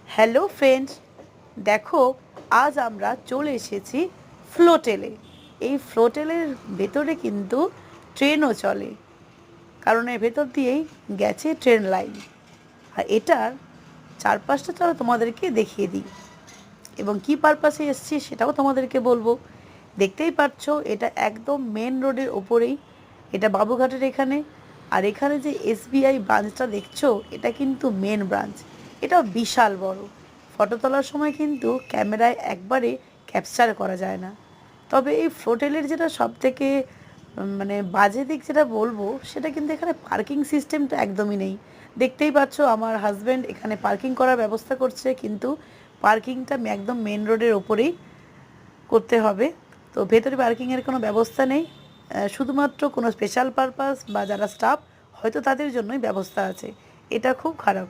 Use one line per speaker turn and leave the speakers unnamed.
Hello friends, দেখো আজ আমরা চলে এসেছি ফ্লোটেলে। এই ফ্লোটেলের ভেতরে কিন্তু ট্রেনও চলে, কারণ এর ভেতর দিয়েই গেছে ট্রেন লাইন। আর এটার চারপাশটা চলো তোমাদেরকে দেখিয়ে দিই, এবং কী পারপাসে এসেছি সেটাও তোমাদেরকে বলবো। দেখতেই পাচ্ছ এটা একদম মেন রোডের ওপরেই, এটা বাবুঘাটের এখানে। আর এখানে যে এসবিআই ব্রাঞ্চটা দেখছো, এটা কিন্তু মেন ব্রাঞ্চ। এটাও বিশাল বড়। ফটো তোলার সময় কিন্তু ক্যামেরায় একবারে ক্যাপচার করা যায় না। তবে এই ফ্লোটেলের যেটা সব থেকে মানে বাজে দিক যেটা বলবো, সেটা কিন্তু এখানে পার্কিং সিস্টেমটা একদমই নেই। দেখতেই পাচ্ছ আমার হাজব্যান্ড এখানে পার্কিং করার ব্যবস্থা করছে, কিন্তু পার্কিংটা একদম মেন রোডের ওপরেই করতে হবে। তো ভেতরে পার্কিংয়ের কোনো ব্যবস্থা নেই, শুধুমাত্র কোনো স্পেশাল পারপাস বা যারা স্টাফ হয়তো তাদের জন্যই ব্যবস্থা আছে। এটা খুব খারাপ।